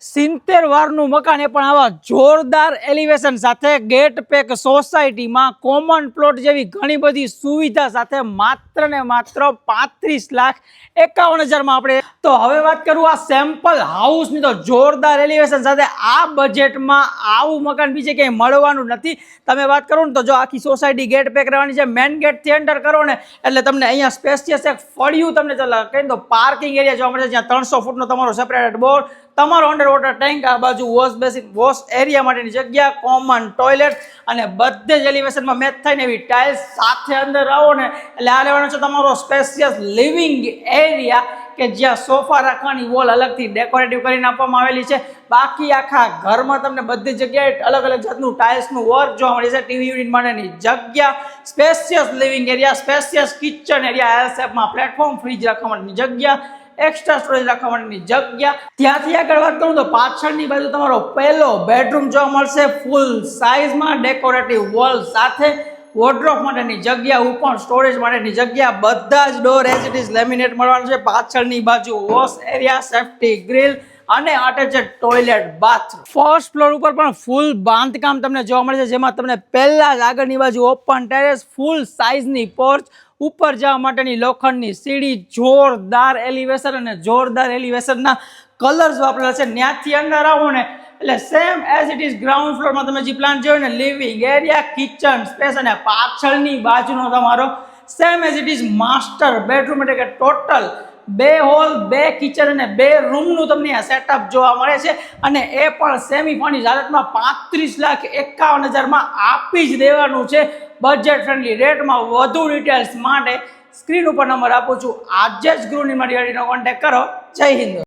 70 વારનું મકાન એ પણ આવા જોરદાર એલિવેશન સાથે ગેટ પેક સોસાયટીમાં કોમન પ્લોટ જેવી ઘણી બધી સુવિધા સાથે માત્ર ને માત્ર 35,51,000 આપણે તો હવે વાત કરું આ સેમ્પલ હાઉસની તો જોરદાર એલિવેશન સાથે આ બજેટમાં આવું મકાન બીજે ક્યાંય મળવાનું નથી। તમે વાત કરો ને તો જો આખી સોસાયટી ગેટ પેક રહેવાની છે, મેન ગેટથી એન્ટર કરો ને એટલે તમને અહીંયા સ્પેશિયસ એક ફળિયું તમને કહીએ તો પાર્કિંગ એરિયા જોવા મળે છે, જ્યાં 300 ફૂટનો તમારો સેપરેટેડ બોર્ડ, તમારો અંડર વોટર ટેન્ક, આ બાજુ વોશ બેસિન વોશ એરિયા માટેની જગ્યા, કોમન ટોયલેટ અને બધે જ એલિવેશનમાં મેચ થાય ને એવી ટાઇલ્સ સાથે અંદર આવો ને એટલે આ લેવાનો છે તમારો સ્પેશિયસ લિવિંગ એરિયા કે જ્યાં સોફા રાખવાની વોલ અલગથી ડેકોરેટિવ કરીને આપવામાં આવેલી છે। બાકી આખા ઘરમાં તમને બધી જગ્યાએ અલગ અલગ જાતનું ટાઇલ્સનું વર્ક જોવા મળે છે। ટીવી યુનિટ માટેની જગ્યા, spacious living area, spacious kitchen area, L શેપમાં પ્લેટફોર્મ, ફ્રીજ રાખવા માટેની જગ્યા, એક્સ્ટ્રા સ્ટોરેજ રાખવા માટેની જગ્યા। ત્યાંથી આગળ વાત કરું તો પાછળની બાજુ તમારો પહેલો બેડરૂમ જોવા મળશે, ફૂલ સાઇઝમાં ડેકોરેટિવ વોલ સાથે વોર્ડરોબ માટેની જગ્યા, ઉપર સ્ટોરેજ માટેની જગ્યા, બધા જ door as it is laminate મળવાનું છે। પાછળની બાજુ વોશ એરિયા, સેફ્ટી ગ્રીલ અને attached toilet bathroom. First floor ઉપર પણ ફૂલ બાંધકામ તમને જોવા મળે છે, જેમાં તમને પહેલા જ આગળની બાજુ ઓપન ટેરેસ, ફૂલ સાઇઝની પોર્ચ, ઉપર જવા માટેની લોખંડની સીડી, જોરદાર એલિવેશન અને જોરદાર એલિવેશનના કલર્સ વાપરેલા છે। ત્યાંથી અંદર આવો ને એટલે same as it is ground ફ્લોરમાં તમે જે પ્લાન જોયો ને લિવિંગ એરિયા, કિચન સ્પેસ અને પાછળની બાજુનો તમારો same as it is master bedroom એટલે કે ટોટલ 2 હોલ 2 કિચન અને 2 રૂમનું તમને આ સેટઅપ જોવા મળે છે અને એ પણ સેમી ફર્નિશ હાલતમાં 35,51,000 આપી જ દેવાનું છે બજેટ ફ્રેન્ડલી રેટમાં। વધુ ડિટેલ્સ માટે સ્ક્રીન ઉપર નંબર આપું છું, આજે જ ગૃહ નિર્માણ યાર્ડીનો કોન્ટેક્ટ કરો। જય હિન્દ।